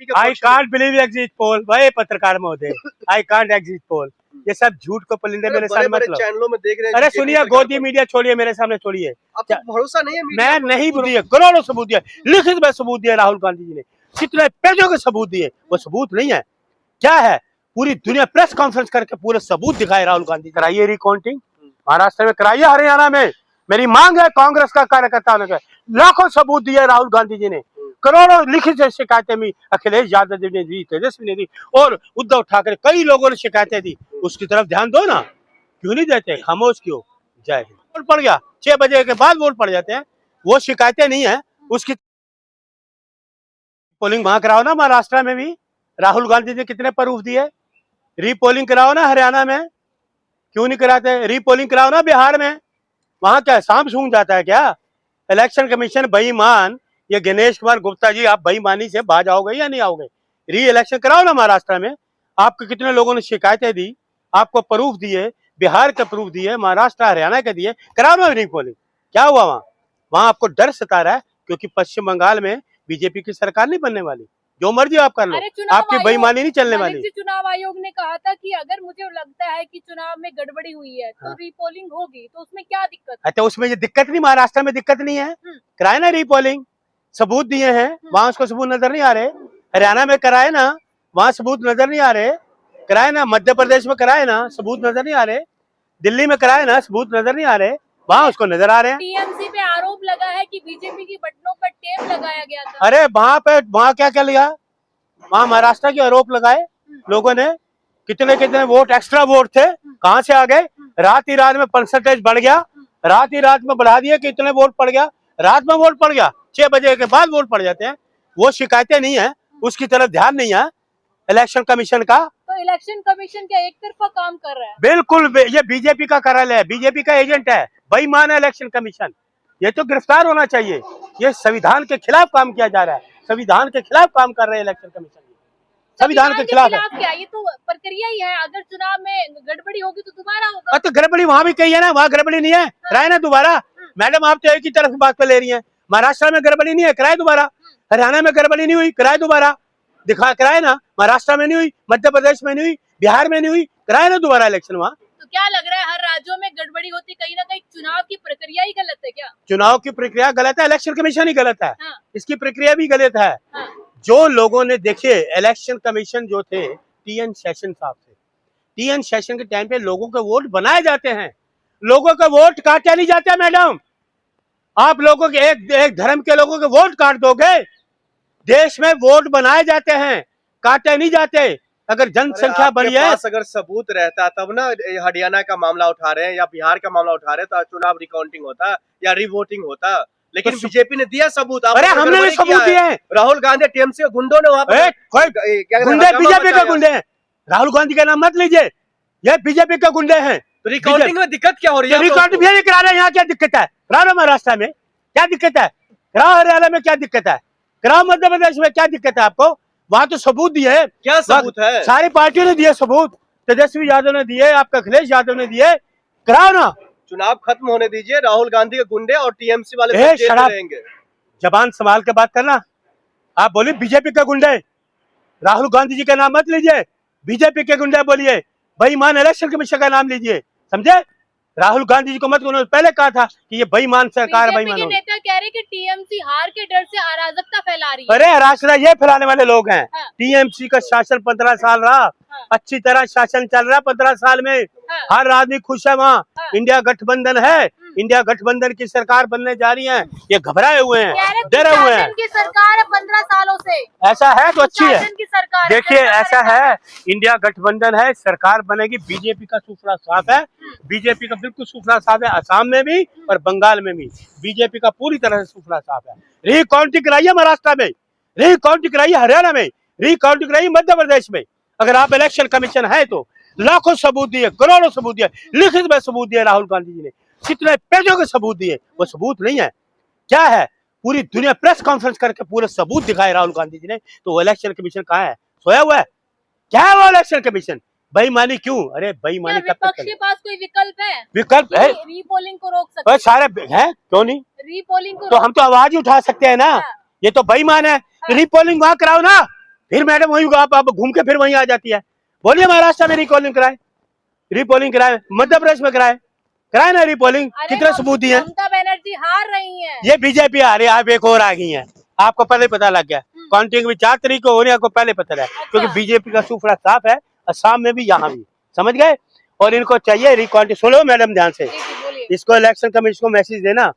BJP का I can't believe exit poll, भाई पत्रकार महोदय, आई कांट एग्जिट पोल, ये सब झूठ को पलिंदे मेरे सामने मत लो। चैनलों में देख रहे हैं। अरे सुनिए, गोदी मीडिया छोड़िए, मेरे सामने छोड़िए। आपको भरोसा नहीं है? मैं नहीं दिए, करोड़ों सबूत दिए, लिखित में सबूत दिए राहुल गांधी जी ने, कितने पेजों के सबूत दिए। वो सबूत नहीं है, क्या है? पूरी दुनिया प्रेस कॉन्फ्रेंस करके पूरे सबूत दिखाए राहुल गांधी। कराइए रिकाउंटिंग, महाराष्ट्र में कराइए, हरियाणा में। मेरी मांग है कांग्रेस का कार्यकर्ता ने, लाखों सबूत दिए राहुल गांधी जी ने, करोड़ों लिखित शिकायतें भी अखिलेश यादव जी ने दी, तेजस्वी ने दी, और उद्धव ठाकरे, कई लोगों ने शिकायतें दी। उसकी तरफ ध्यान दो ना, क्यों नहीं देते? खामोश क्यों? जय हिंद। वोट पड़ गया, 6 बजे के बाद वोट पड़ जाते हैं, वो शिकायतें नहीं है। उसकी पोलिंग वहां कराओ ना, महाराष्ट्र में भी राहुल गांधी ने कितने प्रूफ दिए। रीपोलिंग कराओ ना हरियाणा में, क्यों नहीं कराते? रीपोलिंग कराओ ना बिहार में, वहां क्या सांप सूंघ जाता है क्या? इलेक्शन कमीशन बेईमान, ये गणेश कुमार गुप्ता जी, आप बेईमानी से बाज आओगे या नहीं आओगे? री इलेक्शन कराओ ना महाराष्ट्र में। आपको कितने लोगों ने शिकायतें दी, आपको प्रूफ दिए, बिहार के प्रूफ दिए, महाराष्ट्र हरियाणा के दिए, कराओ ना रीपोलिंग। क्या हुआ वहां? वहां आपको डर सता रहा है, क्योंकि पश्चिम बंगाल में बीजेपी की सरकार नहीं बनने वाली। जो मर्जी आप कर लो, आपकी बेईमानी नहीं चलने वाली। चुनाव आयोग ने कहा था कि अगर मुझे लगता है कि चुनाव में गड़बड़ी हुई है तो रीपोलिंग होगी, तो उसमें क्या दिक्कत है? अच्छा, उसमें ये दिक्कत नहीं, महाराष्ट्र में दिक्कत नहीं है, कराए ना रीपोलिंग। सबूत दिए हैं, वहां उसको सबूत नजर नहीं आ रहे। हरियाणा में कराए ना, वहां सबूत नजर नहीं आ रहे। कराए ना, मध्य प्रदेश में कराए ना, सबूत नजर नहीं आ रहे। दिल्ली में कराए ना, सबूत नजर नहीं आ रहे, वहां उसको नजर आ रहे हैं। टीएमसी पे आरोप लगा है कि बीजेपी की बटनों पर टेप लगाया गया था। अरे वहां क्या क्या लिया? वहां महाराष्ट्र के आरोप लगाए लोगों ने, कितने कितने वोट, एक्स्ट्रा वोट थे, कहां से आ गए? रात ही रात में परसेंटेज बढ़ गया, रात ही रात में बढ़ा दिए कि इतने वोट पड़ गया, रात में वोट पड़ गया, 6 बजे के बाद वोट पड़ जाते हैं। वो शिकायतें नहीं है, उसकी तरफ ध्यान नहीं है इलेक्शन कमीशन का। तो इलेक्शन कमीशन क्या एक तरफा काम कर रहा है? बिल्कुल, ये बीजेपी का कार्यालय है, बीजेपी का एजेंट है, बेईमान है इलेक्शन कमीशन। ये तो गिरफ्तार होना चाहिए। ये संविधान के खिलाफ काम किया जा रहा है, संविधान के खिलाफ काम कर रहे हैं इलेक्शन कमीशन, संविधान के खिलाफ है। क्या ये तो प्रक्रिया ही है, अगर चुनाव में गड़बड़ी होगी तो दोबारा होगा। तो गड़बड़ी वहां भी कही है ना, वहां गड़बड़ी नहीं है, कराए ना दोबारा। मैडम, आप तो एक ही तरफ की बात पे ले रही हैं। महाराष्ट्र में गड़बड़ी नहीं है, कराए दोबारा। हरियाणा में गड़बड़ी नहीं हुई, कराए दोबारा। दिखा, कराए ना। महाराष्ट्र में नहीं हुई, मध्य प्रदेश में नहीं हुई, बिहार में नहीं हुई, कराए ना दोबारा इलेक्शन वहाँ। तो क्या लग रहा है, हर राज्यों में गड़बड़ी होती, कहीं ना कहीं चुनाव की प्रक्रिया ही गलत है क्या? चुनाव की प्रक्रिया गलत है, इलेक्शन कमीशन ही गलत है। इसकी प्रक्रिया भी गलत है। हाँ। जो लोगों ने, देखिए, इलेक्शन कमीशन जो थे टीएन शेषन साहब थे, टीएन शेषन के टाइम पे लोगों के वोट बनाए जाते हैं, लोगों के वोट काटे नहीं जाते। मैडम, आप लोगों के एक धर्म के लोगों के वोट काट दोगे? देश में वोट बनाए जाते हैं, काटे नहीं जाते। अगर जनसंख्या बढ़ी है, अगर सबूत रहता तब ना हरियाणा का मामला उठा रहे हैं या बिहार का मामला उठा रहे हैं, तो चुनाव रिकाउंटिंग होता या रिवोटिंग होता। लेकिन तो बीजेपी ने दिया सबूत। अरे हमने भी सबूत दिए हैं। राहुल गांधी टीएमसी के गुंडों ने वहां पर, गुंडे बीजेपी के गुंडे हैं। राहुल गांधी का नाम मत लीजिए, ये बीजेपी के गुंडे हैं। तो रिकाउंटिंग में दिक्कत क्या हो रही है? रिकाउंटिंग भी नहीं करा रहे हैं, यहाँ क्या दिक्कत है? कराओ महाराष्ट्र में, क्या दिक्कत है? कराओ हरियाणा में, क्या दिक्कत है? कराओ मध्य प्रदेश में, क्या दिक्कत है आपको? वहां तो सबूत दिए है। क्या सबूत है? सारी पार्टियों ने दिए सबूत, तेजस्वी यादव ने दिए, आपका अखिलेश यादव ने दिए। कराओ ना। चुनाव खत्म होने दीजिए, राहुल गांधी के गुंडे और टीएमसी वाले जेल में रहेंगे। जबान संभाल के बात करना। आप बोलिए बीजेपी के गुंडे, राहुल गांधी जी का नाम मत लीजिए, बीजेपी के गुंडे बोलिए, बेईमान इलेक्शन कमीशन का नाम लीजिए, समझे? राहुल गांधी जी को मत, उन्होंने पहले कहा था कि ये बेईमान सरकार, बेईमान। नेता कह रहे कि टीएमसी हार के डर से अराजकता फैला रही है। अरे अराजकता ये फैलाने वाले लोग हैं। हाँ। टीएमसी का शासन 15 साल रहा। हाँ। अच्छी तरह शासन चल रहा 15 साल में। हाँ। हर आदमी खुश है वहाँ। हाँ। इंडिया गठबंधन है, इंडिया गठबंधन की सरकार बनने जा रही है। ये घबराए हुए हैं, डरे हुए हैं। की सरकार है 15 सालों से। ऐसा है तो अच्छी है। देखिए, ऐसा है, इंडिया गठबंधन है, सरकार बनेगी। बीजेपी का सूफड़ा साफ है, बीजेपी का बिल्कुल सूफड़ा साफ है। असम में भी और बंगाल में भी बीजेपी का पूरी तरह से सूफड़ा साफ है। रिकाउंटिंग कराइए महाराष्ट्र में, रिकाउंटिंग कराइए हरियाणा में, रिकाउंटिंग कराइए मध्य प्रदेश में। अगर आप इलेक्शन कमीशन है तो लाखों सबूत दिए, करोड़ों सबूत दिए, लिखित में सबूत दिए राहुल गांधी जी ने, कितने पेजों के सबूत दिए। वो सबूत नहीं है, क्या है? पूरी दुनिया प्रेस कॉन्फ्रेंस करके पूरे सबूत दिखाए राहुल गांधी जी ने। तो वो इलेक्शन कमीशन कहाँ है? सोया हुआ है क्या? है वो इलेक्शन कमीशन? बेईमानी क्यों? अरे बेईमानी कब तक के पास कोई विकल्प है? विकल्प है, रीपोलिंग को रोक सकते हैं सारे हैं, क्यों नहीं? रीपोलिंग को तो हम तो आवाज ही उठा सकते हैं ना। ये तो बेईमान है। रीपोलिंग वहां कराओ ना, फिर मैडम वही आप घूम के फिर वहीं आ जाती है। बोलिए महाराष्ट्र में रिकॉलिंग कराए, रिपोलिंग कराए, मध्य प्रदेश में कराए ना रिपोलिंग। कितने सबूत दिए? ममता बनर्जी हार रही हैं। ये बीजेपी आ रही है, आप एक और आ गई हैं, आपको पहले पता लग गया। काउंटिंग भी 4 तारीख को होने आपको पहले पता है, क्योंकि बीजेपी का सूफड़ा साफ है, असम में भी यहाँ भी, समझ गए। और इनको चाहिए रिकाउंटिंग। सुनो मैडम ध्यान से, इसको इलेक्शन कमीशन को मैसेज देना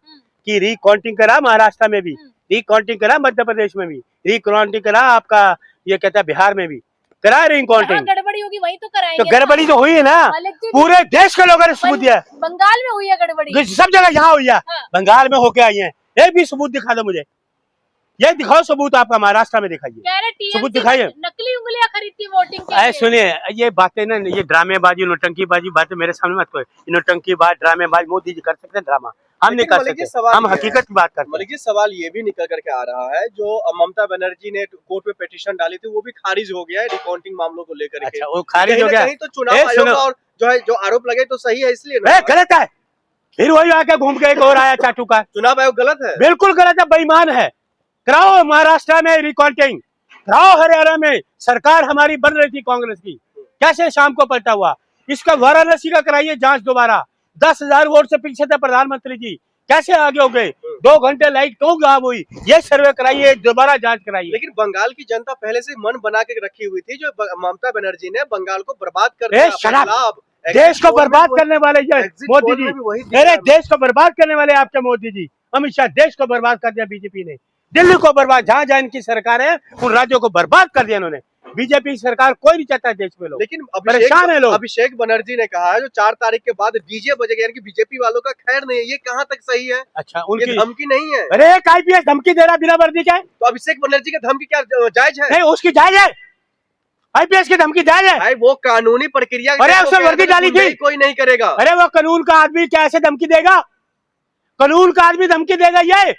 कि रिकाउंटिंग करा महाराष्ट्र में भी, रिकाउंटिंग करा मध्य प्रदेश में भी, रिकाउंटिंग करा आपका ये कहता है बिहार में भी करा रिकाउंटिंग। गड़बड़ी होगी वही तो कराएंगे। तो गड़बड़ी तो हुई है ना, पूरे देश के लोगों ने सबूत दिया। बंगाल में हुई है गड़बड़ी, सब जगह यहाँ हुई है, बंगाल में होके आई है। एक भी सबूत दिखा दो मुझे, ये दिखाओ सबूत आपका महाराष्ट्र में दिखाइए, सबूत दिखाइए। नकली उंगलियां खरीदती वोटिंग के लिए। सुनिए ये बातें ना, ये ड्रामेबाजी नौटंकीबाजी बातें मेरे सामने मत करो। नौटंकीबाज ड्रामेबाज मोदी जी कर सकते हैं ड्रामा, हम नहीं कर सकते, हम हकीकत की बात करते हैं। मलिक जी सवाल ये भी निकल करके आ रहा है, जो ममता बनर्जी ने कोर्ट में पिटीशन डाली थी वो भी खारिज हो गया है रिकाउंटिंग मामलों को लेकर। अच्छा, वो खारिज हो गया। तो चुनाव आयोग और जो आरोप लगे तो सही है, इसलिए गलत है। फिर वही आके घूम के एक और आया चाटू का। चुनाव आयोग गलत है, बिल्कुल गलत है, बेईमान है। कराओ महाराष्ट्र में रिकाउंटिंग, कराओ हरियाणा में। सरकार हमारी बन रही थी कांग्रेस की, कैसे शाम को पलटा हुआ। इसका वाराणसी का कराइए जांच दोबारा। 10,000 वोट से पीछे थे प्रधानमंत्री जी, कैसे आगे हो गए? 2 घंटे लाइट क्यों गायब हुई? ये सर्वे कराइए, दोबारा जांच कराइए। लेकिन बंगाल की जनता पहले से मन बना के रखी हुई थी, जो ममता बनर्जी ने बंगाल को बर्बाद कर दिया। देश को बर्बाद करने वाले मोदी जी, मेरे देश को बर्बाद करने वाले आपके मोदी जी, अमित शाह, देश को बर्बाद कर दिया बीजेपी ने। दिल्ली को बर्बाद, जहाँ जहाँ इनकी सरकार है उन राज्यों को बर्बाद कर दिया इन्होंने। बीजेपी सरकार कोई नहीं चाहता देश में लोग, लेकिन परेशान है लोग। अभिषेक बनर्जी ने कहा है जो 4 तारीख के बाद डीजे बजेगा, यानी कि बीजेपी वालों का खैर नहीं है, ये कहाँ तक सही है? अच्छा, उनकी धमकी नहीं है। अरे एक आईपीएस धमकी दे रहा बिना वर्दी के, तो अभिषेक बनर्जी की धमकी क्या जायज है? नहीं, उसकी जायज है, आईपीएस की धमकी जायज है। वो कानूनी प्रक्रिया, अरे उसने वर्दी डाली थी, कोई नहीं करेगा। अरे वो कानून का आदमी कैसे धमकी देगा? कानून का आदमी धमकी देगा? ये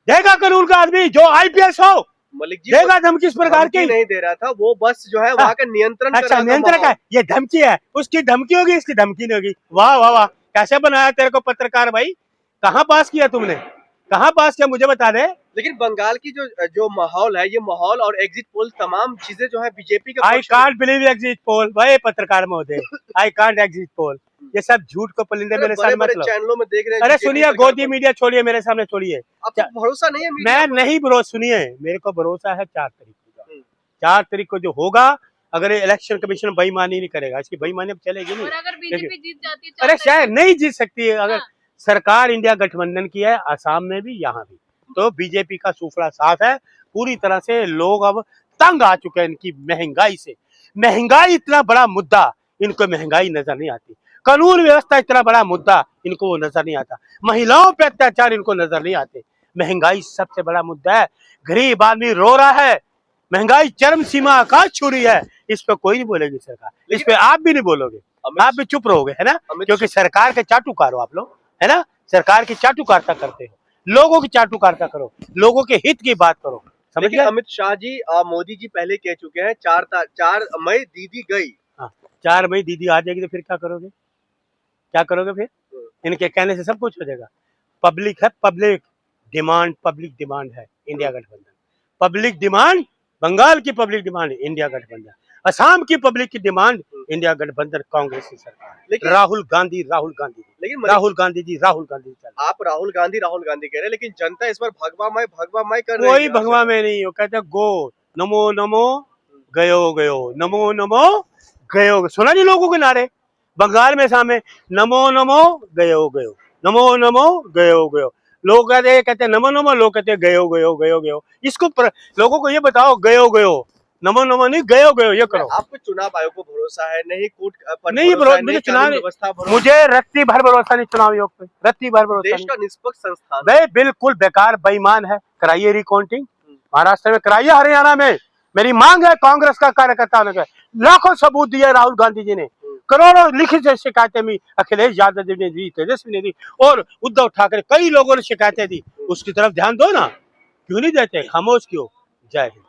देगा कानून का आदमी जो आईपीएस हो? मलिक जी देगा धमकी इस प्रकार की? नहीं दे रहा था, वो बस जो है वहाँ का नियंत्रण। अच्छा, नियंत्रण है, ये धमकी है, उसकी धमकी होगी, इसकी धमकी नहीं होगी। वाह वाह वाह, कैसे बनाया तेरे को पत्रकार भाई, कहाँ पास किया तुमने, कहाँ पास किया मुझे बता दे। लेकिन बंगाल की जो माहौल है, ये माहौल और एग्जिट पोल तमाम चीजें जो है बीजेपी का। I can't believe exit poll, भाई पत्रकार महोदय, आई कांट एग्जिट पोल, ये सब झूठ को पलिंदे मेरे सामने मतलब चैनलों में देख रहे हैं। अरे सुनिए, गोदी मीडिया छोड़िए, मेरे सामने छोड़िए। आपको भरोसा नहीं है? मैं नहीं भरोसा, सुनिए मेरे को भरोसा है 4 तारीख को, 4 तारीख को जो होगा, अगर इलेक्शन कमीशन बेईमानी नहीं करेगा, इसकी बेईमानी चलेगी नहीं। अगर बीजेपी जीत जाती है, अरे शायद नहीं जीत सकती है, अगर सरकार इंडिया गठबंधन की है, असम में भी यहाँ भी, तो बीजेपी का सूफड़ा साफ है पूरी तरह से। लोग अब तंग आ चुके हैं इनकी महंगाई से। महंगाई इतना बड़ा मुद्दा, इनको महंगाई नजर नहीं आती। कानून व्यवस्था इतना बड़ा मुद्दा, इनको वो नजर नहीं आता। महिलाओं पे अत्याचार इनको नजर नहीं आते। महंगाई सबसे बड़ा मुद्दा है। गरीब आदमी रो रहा है, महंगाई चरम सीमा का छू रही है। इस पे कोई नहीं बोलेगी सरकार, इस पे आप भी नहीं बोलोगे, आप भी चुप रहोगे, है ना, क्योंकि सरकार के चाटुकार हो आप लोग, है ना, सरकार की चाटुकारिता करते हो। लोगों की चाटुकारिता करो, लोगों के हित की बात करो, समझ गए? अमित शाह जी, मोदी जी पहले कह चुके हैं 4 मई दीदी गई। हाँ, 4 मई दीदी आ जाएगी तो फिर क्या करोगे? क्या करोगे फिर? इनके कहने से सब कुछ हो जाएगा। पब्लिक है, पब्लिक डिमांड है इंडिया गठबंधन। पब्लिक डिमांड, बंगाल की पब्लिक डिमांड इंडिया गठबंधन, असम की पब्लिक की डिमांड इंडिया गठबंधन कांग्रेस की सरकार। राहुल गांधी लेकिन राहुल गांधी जी आप राहुल गांधी कह रहे हैं, लेकिन जनता इस बार भगवा माई कर रही है। कोई भगवा में नहीं हो, कहते गो नमो नमो गयो, नमो नमो गयो। सुना नहीं लोगों के नारे बंगाल में सामने, नमो नमो गयो, नमो नमो गयो। लोग कहते हैं नमो नमो, लोग कहते हैं गयो। इसको लोगों को ये बताओ, गयो नमो नमो नहीं, गयो ये करो। आपको चुनाव आयोग को भरोसा है नहीं? कोर्ट पर नहीं भरोसा, मुझे चुनाव, मुझे रत्ती भर भरोसा नहीं चुनाव आयोग पे, रत्ती भर भरोसा। देश का निष्पक्ष संस्थान भाई बिल्कुल बेकार, बेईमान है। कराइए रिकाउंटिंग, महाराष्ट्र में कराइए, हरियाणा में। मेरी मांग है कांग्रेस का कार्यकर्ता ने, लाखों सबूत दिए राहुल गांधी जी ने, करोड़ों लिखित शिकायतें भी अखिलेश यादव जी ने दी, तेजस्वी ने दी, और उद्धव ठाकरे, कई लोगों ने शिकायतें दी। उसकी तरफ ध्यान दो ना, क्यों नहीं देते, खामोश क्यों? जय हिंद।